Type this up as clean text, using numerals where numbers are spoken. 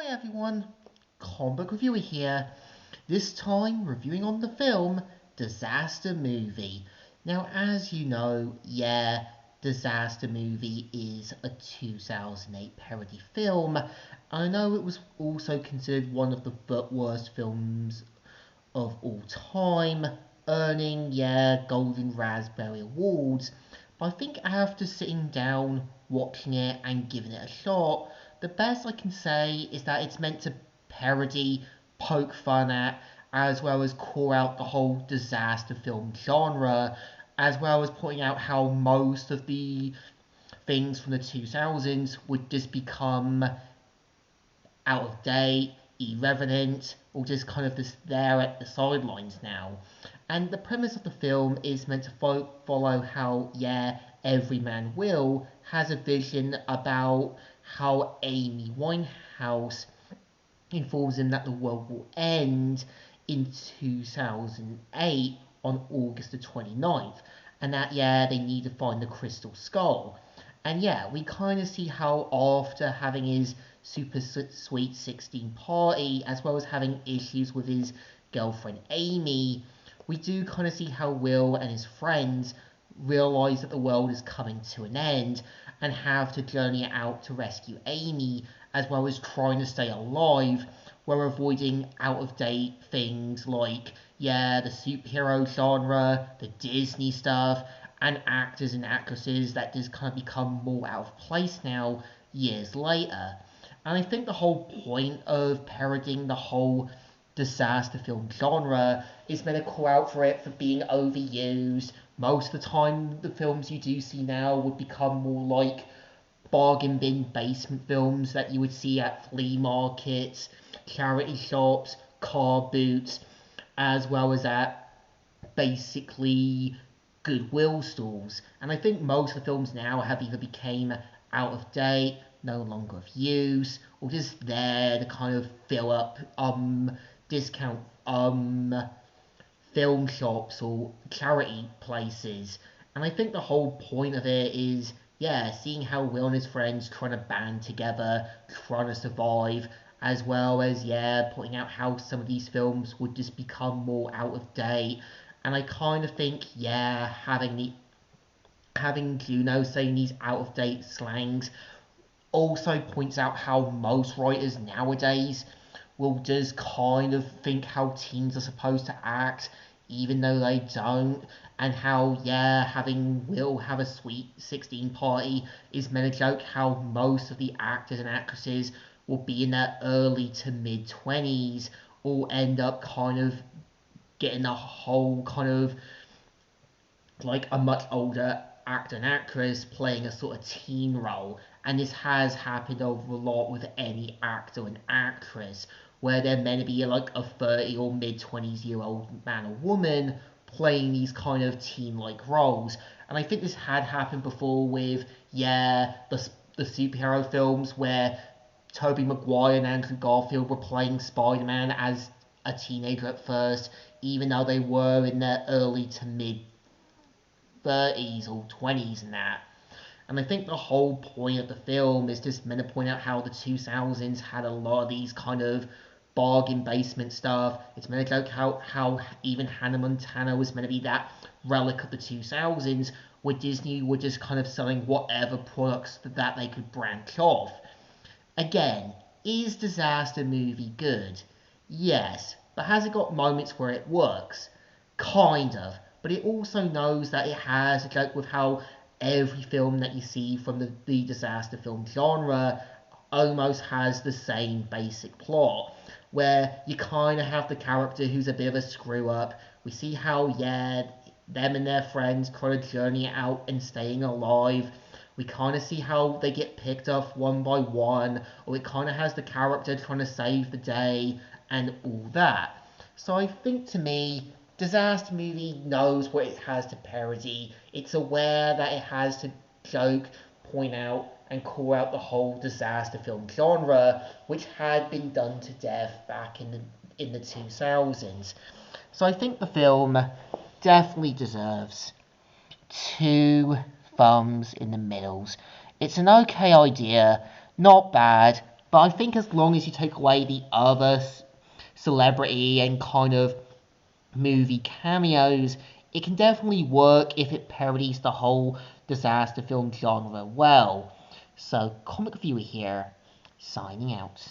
Hi everyone, comic book reviewer here. This time reviewing on the film Disaster Movie. Now, as you know, Disaster Movie is a 2008 parody film. I know it was also considered one of the worst films of all time, earning, Golden Raspberry Awards. But I think after sitting down, watching it, and giving it a shot, the best I can say is that it's meant to parody, poke fun at, as well as call out the whole disaster film genre, as well as pointing out how most of the things from the 2000s would just become out of date, irrelevant, or just kind of just there at the sidelines now. And the premise of the film is meant to follow how, every man will has a vision about how Amy Winehouse informs him that the world will end in 2008 on August the 29th. And that, they need to find the crystal skull. And we kind of see how after having his super sweet 16 party, as well as having issues with his girlfriend Amy, we do kind of see how Will and his friends realize that the world is coming to an end and have to journey out to rescue Amy, as well as trying to stay alive, while avoiding out of date things like, the superhero genre, the Disney stuff, and actors and actresses that just kind of become more out of place now, years later. And I think the whole point of parodying the whole disaster film genre is meant to call out for it for being overused. Most of the time, the films you do see now would become more like bargain bin basement films that you would see at flea markets, charity shops, car boots, as well as at basically Goodwill stores. And I think most of the films now have either became out of date, no longer of use, or just there to kind of fill up discount film shops or charity places. And I think the whole point of it is, seeing how Will and his friends trying to band together, trying to survive, as well as, pointing out how some of these films would just become more out of date. And I kind of think, having Juno saying these out of date slangs also points out how most writers nowadays will just kind of think how teens are supposed to act, even though they don't, and how, having Will have a sweet 16 party is meant to joke how most of the actors and actresses will be in their early to mid 20s, or end up kind of getting a whole kind of like a much older actor and actress playing a sort of teen role. And this has happened over a lot with any actor and actress, where they're meant to be like a 30 or mid 20s-year-old man or woman playing these kind of teen-like roles. And I think this had happened before with, the superhero films where Tobey Maguire and Andrew Garfield were playing Spider-Man as a teenager at first, even though they were in their early to mid 30s or 20s and that. And I think the whole point of the film is just meant to point out how the 2000s had a lot of these kind of bargain basement stuff. It's meant to joke how even Hannah Montana was meant to be that relic of the 2000s, where Disney were just kind of selling whatever products that they could branch off. Again, is Disaster Movie good? Yes, but has it got moments where it works? Kind of. But it also knows that it has a joke with how every film that you see from the disaster film genre almost has the same basic plot, where you kind of have the character who's a bit of a screw up. We see how, them and their friends kind of journey out and staying alive. We kind of see how they get picked off one by one, or it kind of has the character trying to save the day and all that. So I think, to me, Disaster Movie knows what it has to parody. It's aware that it has to joke, point out, and call out the whole disaster film genre, which had been done to death back in the 2000s. So I think the film definitely deserves 2 thumbs in the middles. It's an okay idea, not bad, But I think as long as you take away the other celebrity and kind of movie cameos, it can definitely work if it parodies the whole disaster film genre well. So, Comic Viewer here, signing out.